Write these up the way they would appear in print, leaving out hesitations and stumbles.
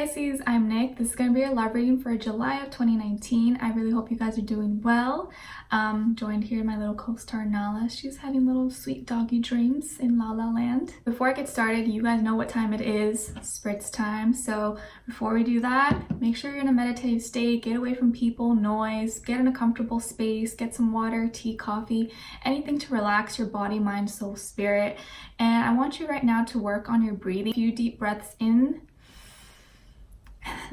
Pisces, I'm Nick. This is going to be your love reading for July of 2019. I really hope you guys are doing well. Joined here my little co-star Nala. She's having little sweet doggy dreams in La La Land. Before I get started, you guys know what time it is. Spritz time. So before we do that, make sure you're in a meditative state. Get away from people, noise, get in a comfortable space, get some water, tea, coffee, anything to relax your body, mind, soul, spirit. And I want you right now to work on your breathing. A few deep breaths in,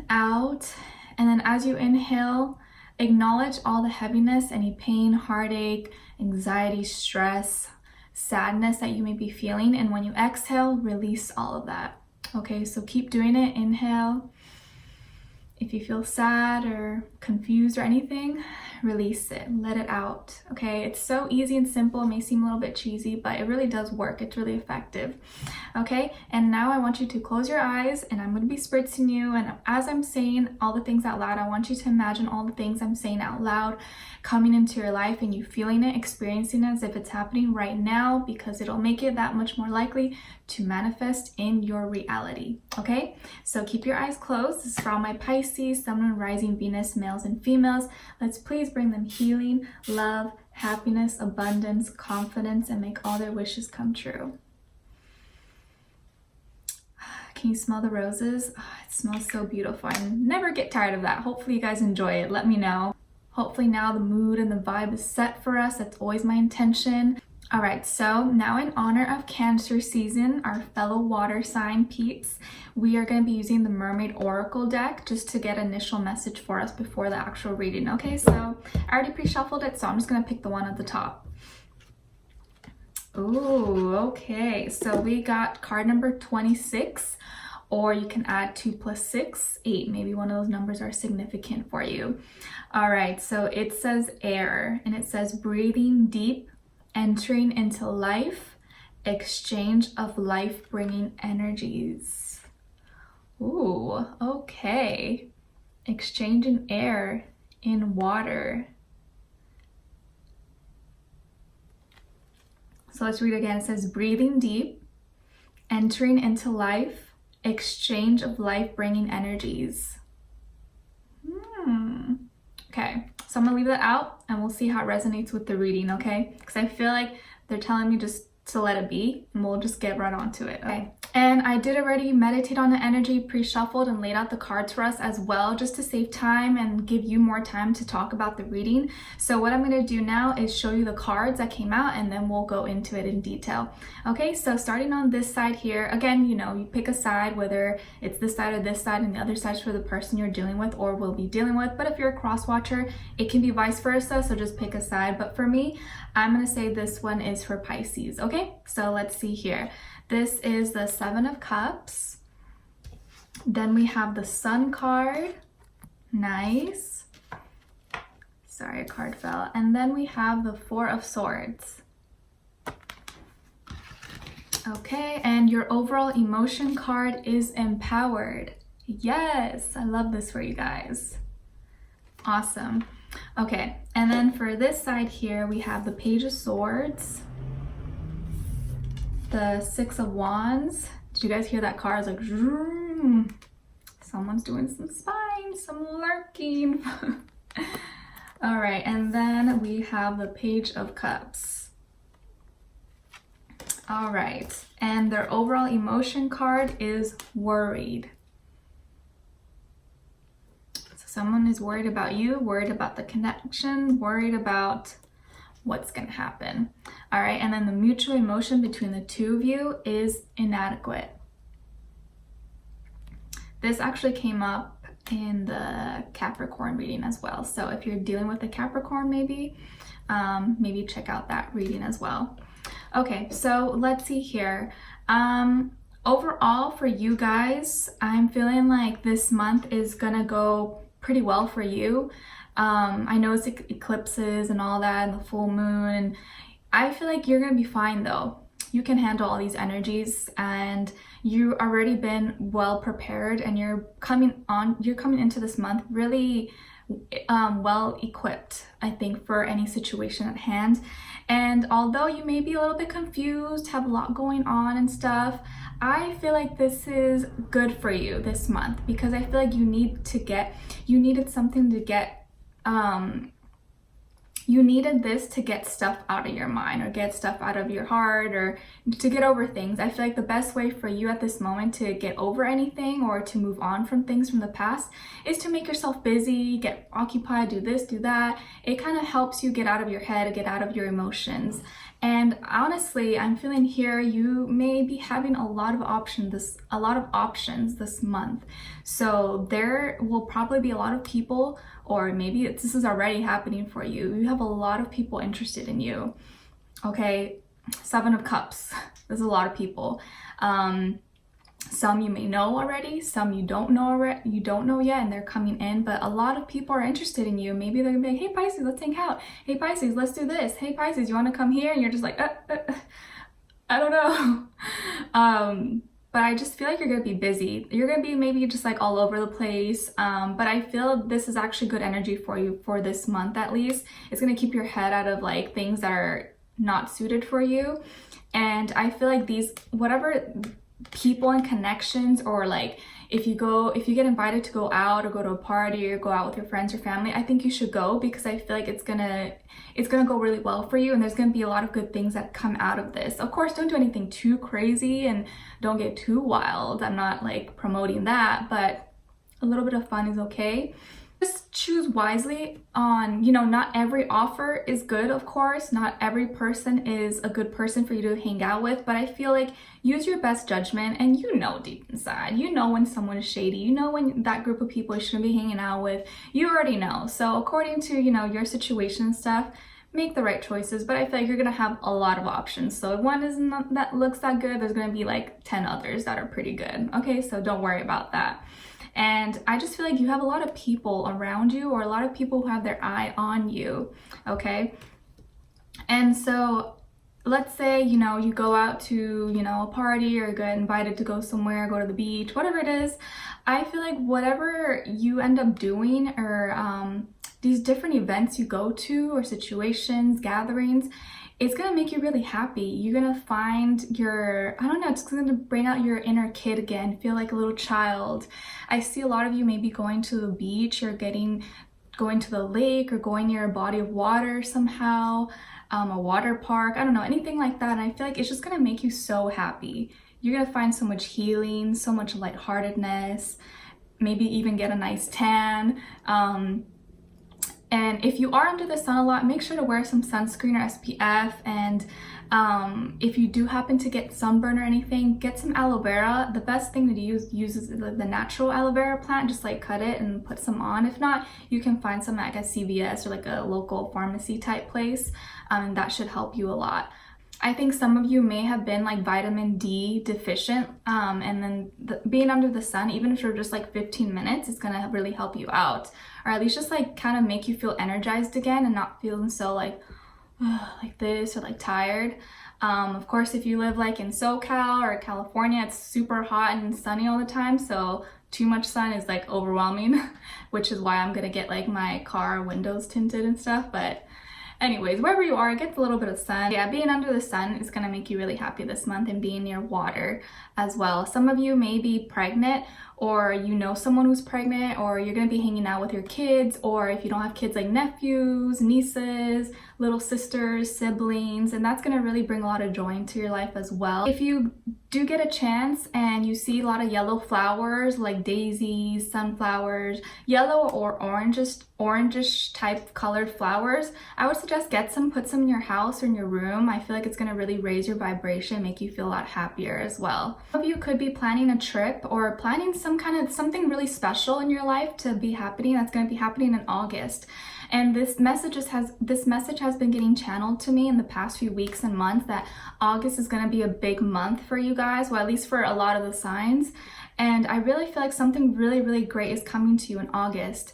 out, and then as you inhale, acknowledge all the heaviness, any pain, heartache, anxiety, stress, sadness that you may be feeling, and when you exhale, release all of that. Okay, so keep doing it. Inhale. If you feel sad or confused or anything, release it, let it out. Okay, it's so easy and simple. It may seem a little bit cheesy, but it really does work. It's really effective. Okay, and now I want you to close your eyes, and I'm going to be spritzing you, and as I'm saying all the things out loud, I want you to imagine all the things I'm saying out loud coming into your life and you feeling it, experiencing it as if it's happening right now, because it'll make it that much more likely to manifest in your reality. Okay, so keep your eyes closed. This is for all my Pisces, Sun, Moon, Rising, Venus, males and females. Let's please bring them healing, love, happiness, abundance, confidence, and make all their wishes come true. Can you smell the roses? Oh, it smells so beautiful. I never get tired of that. Hopefully you guys enjoy it. Let me know. Hopefully now the mood and the vibe is set for us. That's always my intention. All right, so now in honor of Cancer season, our fellow water sign peeps, we are going to be using the Mermaid Oracle deck just to get initial message for us before the actual reading. Okay, so I already pre-shuffled it, so I'm just going to pick the one at the top. Ooh, okay, so we got card number 26, or you can add 2 plus 6, 8. Maybe one of those numbers are significant for you. All right, so it says air, and it says breathing deep, entering into life, exchange of life-bringing energies. Ooh, okay. Exchanging air in water. So let's read again. It says breathing deep, entering into life, exchange of life-bringing energies. Okay, so I'm gonna leave that out and we'll see how it resonates with the reading, okay? Because I feel like they're telling me just to let it be, and we'll just get right onto it, okay? And I did already meditate on the energy, pre-shuffled, and laid out the cards for us as well, just to save time and give you more time to talk about the reading. So what I'm going to do now is show you the cards that came out, and then we'll go into it in detail. Okay, so starting on this side here, again, you know, you pick a side, whether it's this side or this side, and the other side's for the person you're dealing with or will be dealing with. But if you're a cross watcher, it can be vice versa, so just pick a side. But for me, I'm going to say this one is for Pisces. Okay, so let's see here. This is the 7 of Cups. Then we have the Sun card. Nice. Sorry, a card fell. And then we have the 4 of Swords. Okay, and your overall emotion card is Empowered. Yes, I love this for you guys. Awesome. Okay, and then for this side here, we have the Page of Swords, the 6 of Wands. Did you guys hear that card? It's like, zoom. Someone's doing some spying, some lurking. All right, and then we have the Page of Cups. All right, and their overall emotion card is Worried. Someone is worried about you, worried about the connection, worried about what's going to happen. All right, and then the mutual emotion between the two of you is Inadequate. This actually came up in the Capricorn reading as well. So if you're dealing with a Capricorn, maybe check out that reading as well. Okay, so let's see here. Overall for you guys, I'm feeling like this month is gonna go pretty well for you. I know it's eclipses and all that and the full moon, and I feel like you're gonna be fine though. You can handle all these energies, and you already been well prepared, and you're coming into this month really well equipped, I think, for any situation at hand. And although you may be a little bit confused, have a lot going on and stuff, I feel like this is good for you this month, because I feel like you needed something to get, you needed this to get stuff out of your mind, or get stuff out of your heart, or to get over things. I feel like the best way for you at this moment to get over anything or to move on from things from the past is to make yourself busy, get occupied, do this, do that. It kind of helps you get out of your head, get out of your emotions. And honestly, I'm feeling here you may be having a lot of options this month. So there will probably be a lot of people, or maybe this is already happening for you. You have a lot of people interested in you. Okay, 7 of Cups. There's a lot of people. Some you may know already, some you don't know yet, and they're coming in, but a lot of people are interested in you. Maybe they're gonna be like, hey Pisces, let's hang out. Hey Pisces, let's do this. Hey Pisces, you wanna come here? And you're just like, I don't know. But I just feel like you're gonna be busy. You're gonna be maybe just like all over the place. But I feel this is actually good energy for you for this month at least. It's gonna keep your head out of like things that are not suited for you. And I feel like whatever people and connections, or like if you get invited to go out or go to a party or go out with your friends or family, I think you should go, because I feel like it's gonna go really well for you, and there's gonna be a lot of good things that come out of this. Of course, don't do anything too crazy and don't get too wild. I'm not like promoting that, but a little bit of fun is okay. Just choose wisely on, not every offer is good, of course. Not every person is a good person for you to hang out with, but I feel like use your best judgment, and deep inside, when someone is shady, when that group of people you shouldn't be hanging out with, you already know. So according to, your situation and stuff, make the right choices, but I feel like you're gonna have a lot of options. So if one isn't that looks that good, there's gonna be like 10 others that are pretty good. Okay, so don't worry about that. And I just feel like you have a lot of people around you, or a lot of people who have their eye on you, okay? And so let's say, you go out to, a party, or get invited to go somewhere, go to the beach, whatever it is. I feel like whatever you end up doing, or these different events you go to, or situations, gatherings, it's gonna make you really happy. You're gonna find it's gonna bring out your inner kid again, feel like a little child. I see a lot of you maybe going to the beach, or going to the lake, or going near a body of water somehow, a water park, I don't know, anything like that. And I feel like it's just gonna make you so happy. You're gonna find so much healing, so much lightheartedness, maybe even get a nice tan. And if you are under the sun a lot, make sure to wear some sunscreen or SPF. And if you do happen to get sunburn or anything, get some aloe vera. The best thing to use is the natural aloe vera plant. Just like cut it and put some on. If not, you can find some at a CVS or like a local pharmacy type place. And that should help you a lot. I think some of you may have been like vitamin D deficient, and then being under the sun, even if you're just like 15 minutes, it's gonna really help you out, or at least just like kind of make you feel energized again, and not feeling so like this, or like tired. Of course, if you live like in SoCal or California, it's super hot and sunny all the time, so too much sun is like overwhelming, which is why I'm gonna get like my car windows tinted and stuff. But anyways, wherever you are, get a little bit of sun. Yeah, being under the sun is gonna make you really happy this month, and being near water as well. Some of you may be pregnant, or someone who's pregnant, or you're gonna be hanging out with your kids, or if you don't have kids, like nephews, nieces, little sisters, siblings, and that's gonna really bring a lot of joy into your life as well. If you do get a chance and you see a lot of yellow flowers like daisies, sunflowers, yellow or orangish type colored flowers, I would suggest get some, put some in your house or in your room. I feel like it's gonna really raise your vibration, make you feel a lot happier as well. Some of you could be planning a trip, or planning something really special in your life to be happening. That's going to be happening in August. And this message has been getting channeled to me in the past few weeks and months, that August is going to be a big month for you guys, well, at least for a lot of the signs. And I really feel like something really, really great is coming to you in August.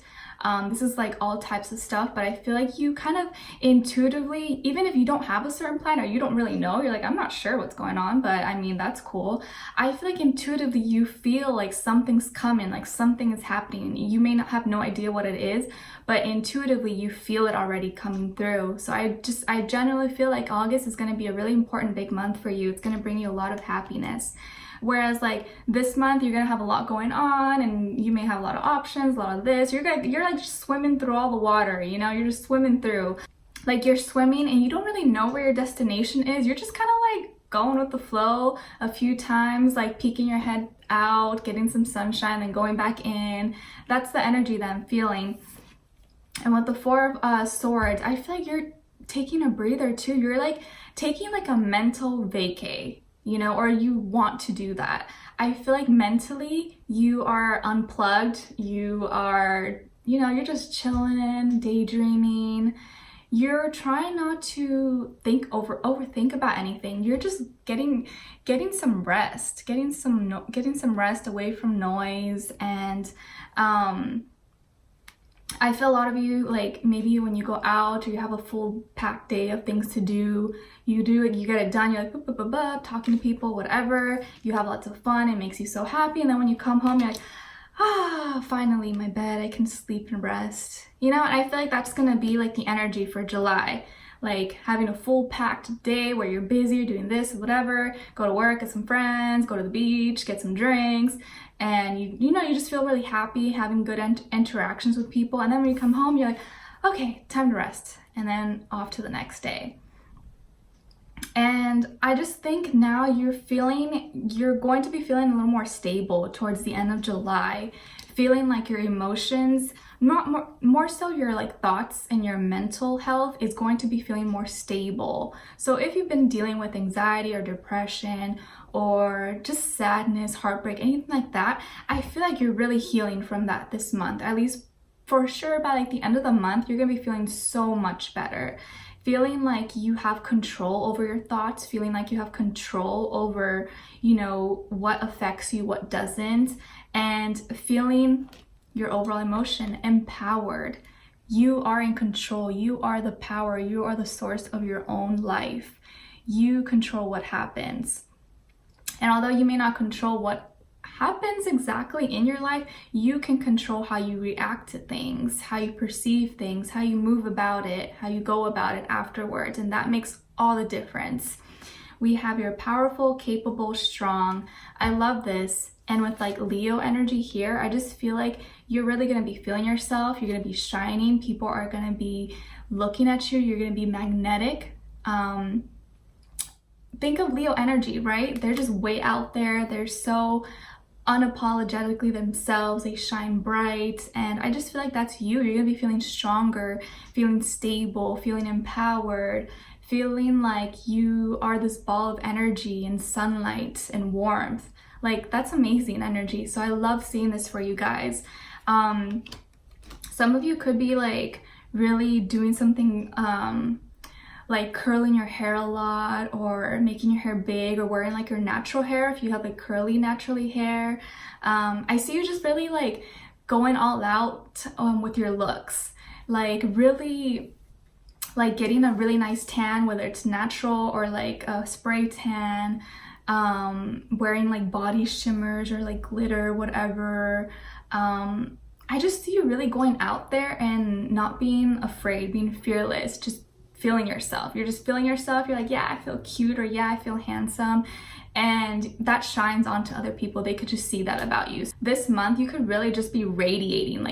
This is like all types of stuff, but I feel like you kind of intuitively, even if you don't have a certain plan or you don't really know, you're like, I'm not sure what's going on, but I mean, that's cool. I feel like intuitively you feel like something's coming, like something is happening. You may not have no idea what it is, but intuitively you feel it already coming through. So I generally feel like August is going to be a really important big month for you. It's going to bring you a lot of happiness. Whereas like this month you're gonna have a lot going on and you may have a lot of options, a lot of this. You're like just swimming through all the water, you know, you're just swimming through. Like you're swimming and you don't really know where your destination is. You're just kind of like going with the flow a few times, like peeking your head out, getting some sunshine, then going back in. That's the energy that I'm feeling. And with the Four of Swords, I feel like you're taking a breather too. You're like taking like a mental vacay, you know, or you want to do that. I feel like mentally you are unplugged. You are, you know, you're just chilling, daydreaming. You're trying not to overthink about anything. You're just getting some rest, getting some rest away from noise. And I feel a lot of you, like maybe when you go out or you have a full packed day of things to do, you get it done, you're like bup, bup, bup, bup, talking to people, whatever, you have lots of fun, it makes you so happy, and then when you come home you're like, finally my bed, I can sleep and rest, you know. And I feel like that's gonna be like the energy for July, like having a full packed day where you're busy, you're doing this, whatever, go to work, get some friends, go to the beach, get some drinks, and you know, you just feel really happy having good interactions with people. And then when you come home, you're like, okay, time to rest, and then off to the next day. And I just think now you're going to be feeling a little more stable towards the end of July, feeling like your emotions, more so your like thoughts and your mental health is going to be feeling more stable. So if you've been dealing with anxiety or depression or just sadness, heartbreak, anything like that, I feel like you're really healing from that this month. At least for sure by like the end of the month, you're gonna be feeling so much better. Feeling like you have control over your thoughts, feeling like you have control over, you know, what affects you, what doesn't, and feeling your overall emotion empowered. You are in control. You are the power. You are the source of your own life. You control what happens. And although you may not control what happens exactly in your life, you can control how you react to things, how you perceive things, how you move about it, how you go about it afterwards, and that makes all the difference. We have your powerful, capable, strong. I love this. And with like Leo energy here, I just feel like you're really going to be feeling yourself. You're going to be shining. People are going to be looking at you. You're going to be magnetic. Think of Leo energy, right? They're just way out there. They're so unapologetically themselves. They shine bright, and I just feel like that's you. You're gonna be feeling stronger, feeling stable, feeling empowered, feeling like you are this ball of energy and sunlight and warmth. Like, that's amazing energy. So I love seeing this for you guys. Some of you could be like really doing something like curling your hair a lot, or making your hair big, or wearing like your natural hair if you have like curly naturally hair. I see you just really like going all out with your looks, like really like getting a really nice tan, whether it's natural or like a spray tan, wearing like body shimmers or like glitter, whatever. I just see you really going out there and not being afraid, being fearless, just feeling yourself. You're just feeling yourself. You're like, yeah, I feel cute, or yeah, I feel handsome. And that shines onto other people. They could just see that about you. This month, you could really just be radiating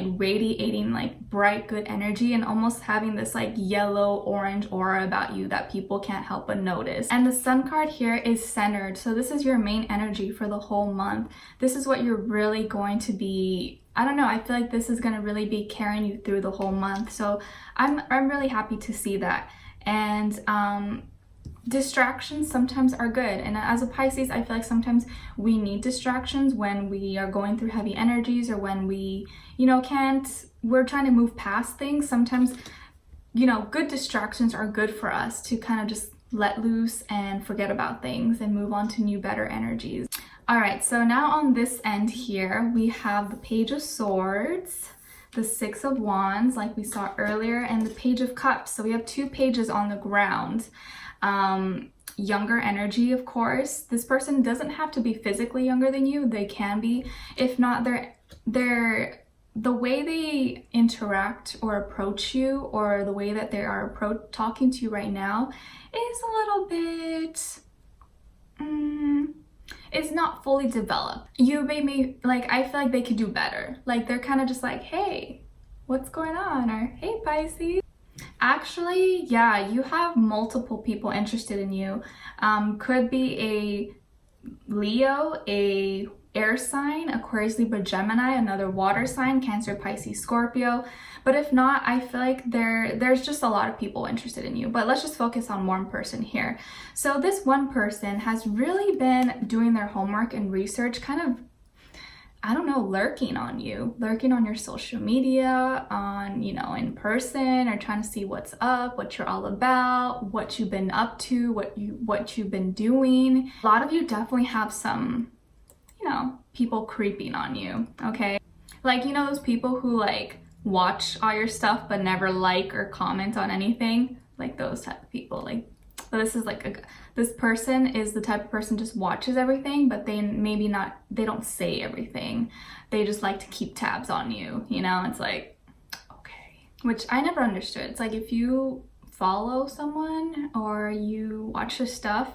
like bright, good energy, and almost having this like yellow, orange aura about you that people can't help but notice. And the Sun card here is centered. So this is your main energy for the whole month. This is what you're really going to be, I don't know, I feel like this is going to really be carrying you through the whole month. So I'm really happy to see that. And distractions sometimes are good. And as a Pisces, I feel like sometimes we need distractions when we are going through heavy energies, or when we, you know, we're trying to move past things. Sometimes, you know, good distractions are good for us to kind of just let loose and forget about things and move on to new, better energies. All right, so now on this end here, we have the Page of Swords. the Six of Wands, like we saw earlier, and the Page of Cups. So we have 2 pages on the ground. Younger energy, of course. This person doesn't have to be physically younger than you. They can be. If not, the way they interact or approach you, or the way that they are talking to you right now, is a little bit it's not fully developed. You may like, I feel like they could do better. Like, they're kind of just like, hey, what's going on? Or hey, Pisces. Actually, yeah, you have multiple people interested in you. Could be a Leo, a air sign, Aquarius, Libra, Gemini, another water sign, Cancer, Pisces, Scorpio. But if not, I feel like there's just a lot of people interested in you. But let's just focus on one person here. So this one person has really been doing their homework and research, kind of, I don't know, lurking on you, lurking on your social media, on, you know, in person, or trying to see what's up, what you're all about, what you've been up to, what you've been doing. A lot of you definitely have some, you know, people creeping on you, okay? Like, you know, those people who like watch all your stuff but never like or comment on anything, like those type of people. Like, but this is like this person is the type of person just watches everything, but they they don't say everything. They just like to keep tabs on you, you know? It's like, okay, which I never understood. It's like, if you follow someone or you watch their stuff,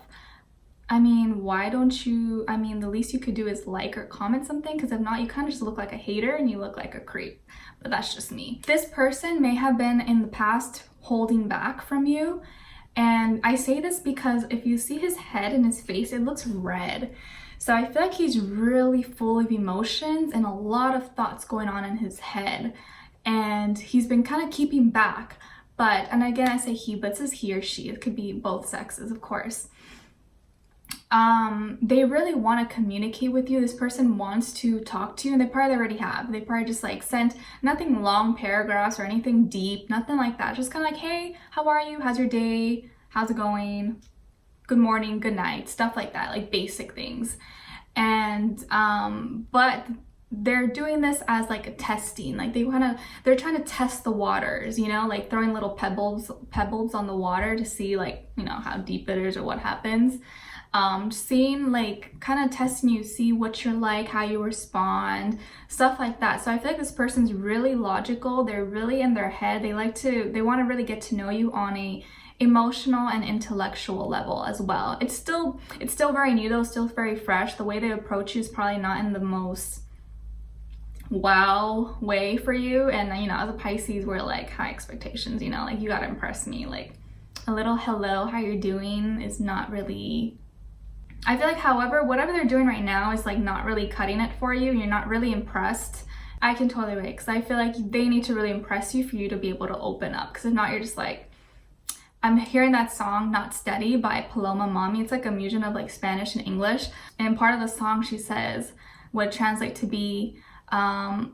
I mean, why don't you, I mean, the least you could do is like or comment something, because if not, you kind of just look like a hater and you look like a creep. But that's just me. This person may have been in the past holding back from you. And I say this because if you see his head and his face, it looks red. So I feel like he's really full of emotions and a lot of thoughts going on in his head. And he's been kind of keeping back. But, and again, I say he, but it says he or she. It could be both sexes, of course. They really want to communicate with you. This person wants to talk to you, and they probably already have. They probably just like sent nothing long paragraphs or anything deep, nothing like that. Just kind of like, hey, how are you? How's your day? How's it going? Good morning, good night, stuff like that, like basic things. And, but they're doing this as like a testing, like they're trying to test the waters, you know, like throwing little pebbles on the water to see, like, you know, how deep it is or what happens. Seeing, like, kind of testing you, see what you're like, how you respond, stuff like that. So I feel like this person's really logical. They're really in their head. They want to really get to know you on a emotional and intellectual level as well. It's still very new though, still very fresh. The way they approach you is probably not in the most wow way for you. And, you know, as a Pisces, we're like high expectations, you know, like, you gotta impress me. Like, a little hello, how you're doing is not really, I feel like, however, whatever they're doing right now is like not really cutting it for you. You're not really impressed. I can totally relate, because I feel like they need to really impress you for you to be able to open up. Because if not, you're just like, I'm hearing that song Not Steady by Paloma Mami. It's like a fusion of like Spanish and English. And part of the song, she says, would translate to be, I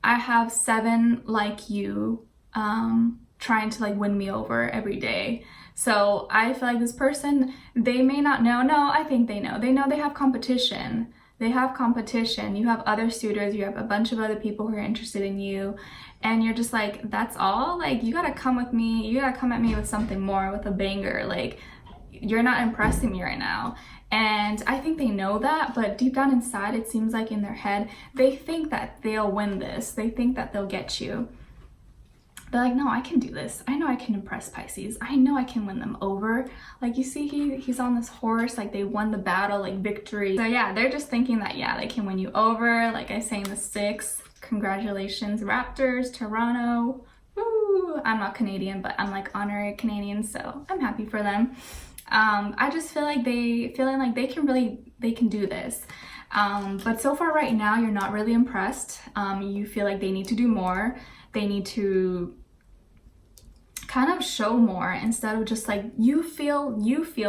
have 7 like you trying to like win me over every day. So I feel like this person, they may not know. No, I think they know. They know they have competition. They have competition. You have other suitors. You have a bunch of other people who are interested in you. And you're just like, that's all? Like, you gotta come with me. You gotta come at me with something more, with a banger. Like, you're not impressing me right now. And I think they know that, but deep down inside, it seems like in their head, they think that they'll win this. They think that they'll get you. They're like, no, I can do this. I know I can impress Pisces. I know I can win them over. Like, you see, he's on this horse, like they won the battle, like victory. So yeah, they're just thinking that, yeah, they can win you over. Like I say in the 6, congratulations, Raptors, Toronto. Woo! I'm not Canadian, but I'm like honorary Canadian, so I'm happy for them. I just feel like they can do this. But so far right now, you're not really impressed. You feel like they need to do more. They need to kind of show more, instead of just like, you feel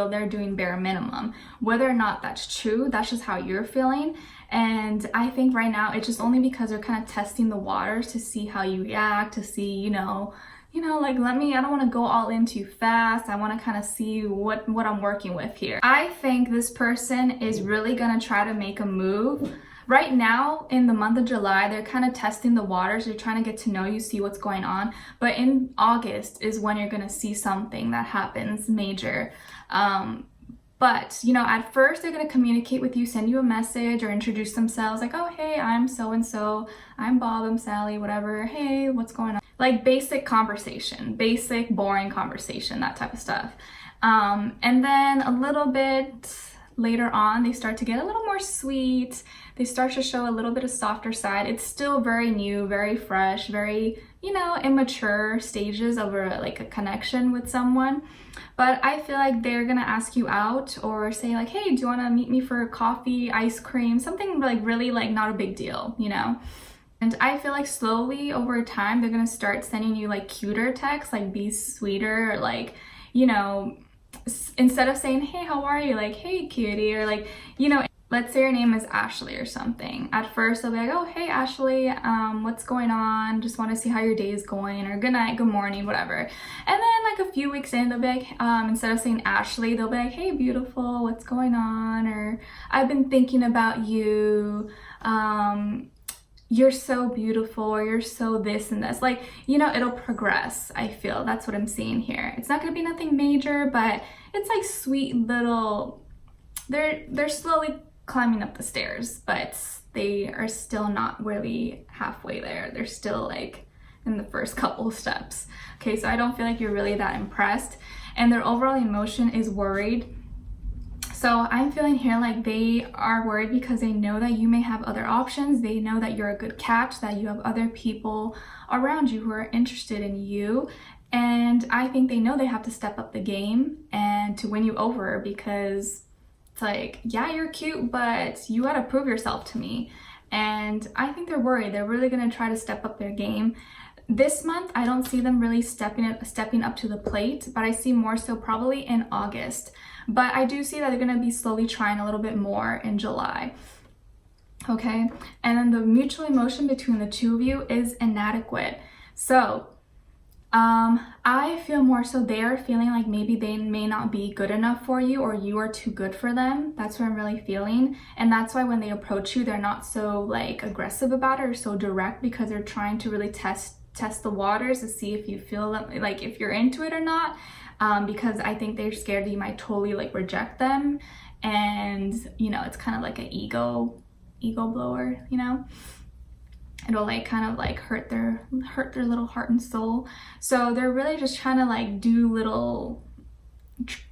they're doing bare minimum. Whether or not that's true, that's just how you're feeling. And I think right now it's just only because they're kind of testing the waters to see how you react, to see, you know, you know, like I don't want to go all in too fast. I want to kind of see what I'm working with here. I think this person is really going to try to make a move. Right now, in the month of July, they're kind of testing the waters. They're trying to get to know you, see what's going on. But in August is when you're going to see something that happens major. But, you know, at first they're going to communicate with you, send you a message or introduce themselves like, oh, hey, I'm so-and-so, I'm Bob, I'm Sally, whatever. Hey, what's going on? Like basic conversation, basic, boring conversation, that type of stuff. And then a little bit later on, they start to get a little more sweet. They start to show a little bit of softer side. It's still very new, very fresh, very, you know, immature stages of a connection with someone. But I feel like they're gonna ask you out or say like, hey, do you wanna meet me for coffee, ice cream, something like really like not a big deal, you know? And I feel like slowly over time, they're gonna start sending you like cuter texts, like be sweeter, or like, you know, instead of saying, hey, how are you? Like, hey, cutie, or like, you know, let's say your name is Ashley or something. At first, they'll be like, oh, hey, Ashley, what's going on? Just want to see how your day is going, or good night, good morning, whatever. And then like a few weeks in, they'll be like, instead of saying Ashley, they'll be like, hey, beautiful, what's going on? Or I've been thinking about you. You're so beautiful, or you're so this and this. Like, you know, it'll progress, I feel. That's what I'm seeing here. It's not going to be nothing major, but it's like sweet little, they're slowly climbing up the stairs, but they are still not really halfway there. They're still like in the first couple steps. Okay, so I don't feel like you're really that impressed. And their overall emotion is worried. So I'm feeling here like they are worried because they know that you may have other options. They know that you're a good catch, that you have other people around you who are interested in you. And I think they know they have to step up the game and to win you over, because it's like, yeah, you're cute, but you gotta prove yourself to me. And I think they're worried. They're really gonna try to step up their game. This month, I don't see them really stepping up to the plate, but I see more so probably in August. But I do see that they're gonna be slowly trying a little bit more in July. Okay, and then the mutual emotion between the two of you is inadequate. So I feel more so they're feeling like maybe they may not be good enough for you, or you are too good for them. That's what I'm really feeling. And that's why when they approach you, they're not so like aggressive about it or so direct, because they're trying to really test the waters to see if you feel like if you're into it or not. Because I think they're scared that you might totally like reject them. And, you know, it's kind of like an ego blower, you know? It'll like kind of like hurt their little heart and soul. So they're really just trying to like do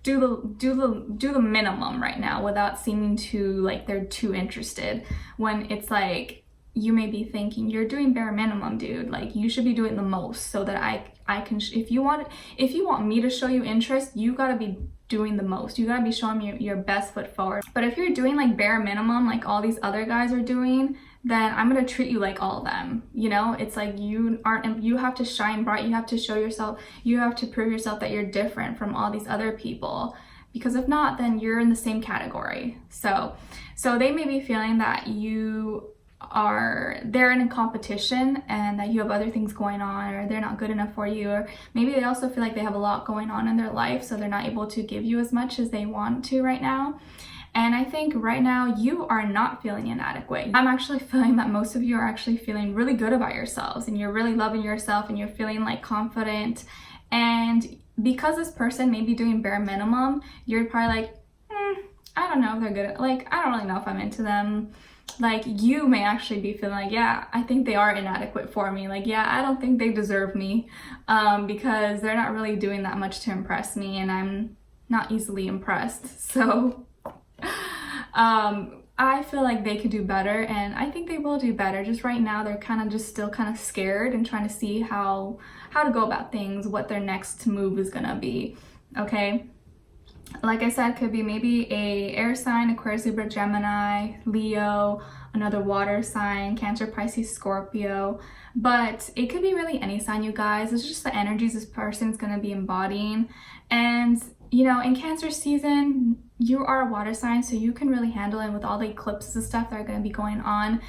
the minimum right now without seeming to like they're too interested, when it's like you may be thinking you're doing bare minimum, dude. Like you should be doing the most so that I can if you want me to show you interest, you got to be doing the most. You got to be showing me your best foot forward. But if you're doing like bare minimum like all these other guys are doing, then I'm gonna treat you like all of them. You know, it's like you have to shine bright. You have to show yourself. You have to prove yourself that you're different from all these other people. Because if not, then you're in the same category. So they may be feeling that they're in a competition and that you have other things going on, or they're not good enough for you, or maybe they also feel like they have a lot going on in their life, so they're not able to give you as much as they want to right now. And I think right now you are not feeling inadequate. I'm actually feeling that most of you are actually feeling really good about yourselves, and you're really loving yourself, and you're feeling like confident. And because this person may be doing bare minimum, you're probably like, I don't know if they're good. Like, I don't really know if I'm into them. Like, you may actually be feeling like, yeah, I think they are inadequate for me. Like, yeah, I don't think they deserve me, because they're not really doing that much to impress me, and I'm not easily impressed. So I feel like they could do better, and I think they will do better. Just right now, they're kind of just still kind of scared and trying to see how to go about things, what their next move is gonna be, okay? Like I said, could be maybe a air sign, Aquarius, Libra, Gemini, Leo, another water sign, Cancer, Pisces, Scorpio. But it could be really any sign, you guys. It's just the energies this person's gonna be embodying. And, you know, in Cancer season, you are a water sign, so you can really handle it with all the eclipses and stuff that are gonna be going on.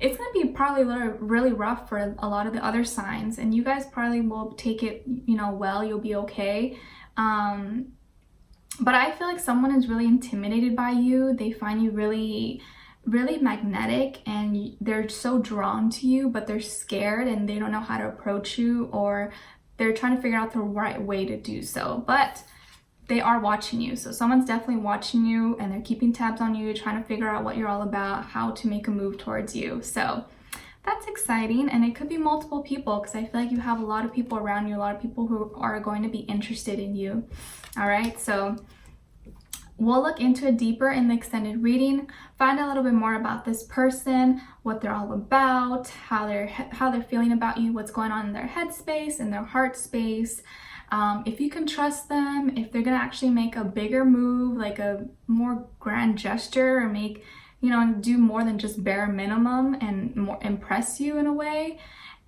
it's going to be probably really rough for a lot of the other signs, and you guys probably will take it, you know, well, you'll be okay. But I feel like someone is really intimidated by you. They find you really magnetic, and they're so drawn to you, but they're scared and they don't know how to approach you, or they're trying to figure out the right way to do so. But they are watching you. So someone's definitely watching you, and they're keeping tabs on you, trying to figure out what you're all about, how to make a move towards you. So that's exciting, and it could be multiple people, because I feel like you have a lot of people around you, a lot of people who are going to be interested in you. All right, so we'll look into it deeper in the extended reading, find a little bit more about this person, what they're all about, how they're feeling about you, what's going on in their head space and their heart space. If you can trust them, if they're gonna actually make a bigger move, like a more grand gesture, or make, you know, do more than just bare minimum and more impress you in a way,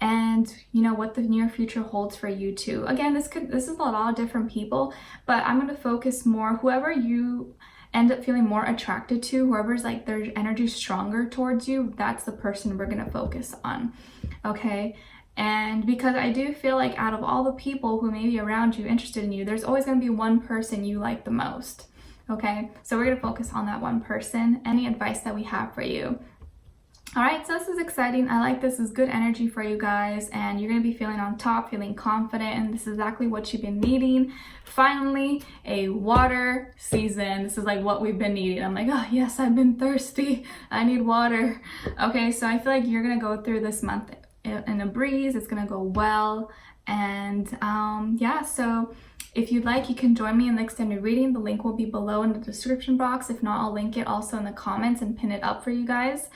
and you know what the near future holds for you too. Again, this is a lot of different people, but I'm going to focus more, whoever you end up feeling more attracted to, whoever's like their energy stronger towards you, that's the person we're going to focus on. Okay, and because I do feel like out of all the people who may be around you, interested in you, there's always going to be one person you like the most. Okay, so we're going to focus on that one person. Any advice that we have for you. All right, so this is exciting. I like this is good energy for you guys, and you're going to be feeling on top, feeling confident, and this is exactly what you've been needing. Finally, a water season. This is like what we've been needing. I'm like, oh yes, I've been thirsty. I need water. Okay, so I feel like you're going to go through this month in a breeze. It's going to go well, and yeah, so if you'd like, you can join me in the extended reading. The link will be below in the description box. If not, I'll link it also in the comments and pin it up for you guys.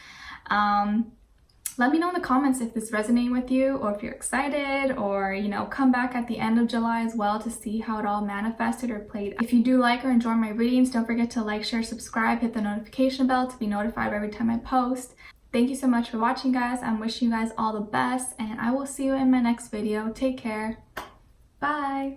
Let me know in the comments if this resonated with you, or if you're excited, or, you know, come back at the end of July as well to see how it all manifested or played. If you do like or enjoy my readings, don't forget to like, share, subscribe, hit the notification bell to be notified every time I post. Thank you so much for watching, guys. I'm wishing you guys all the best, and I will see you in my next video. Take care. Bye.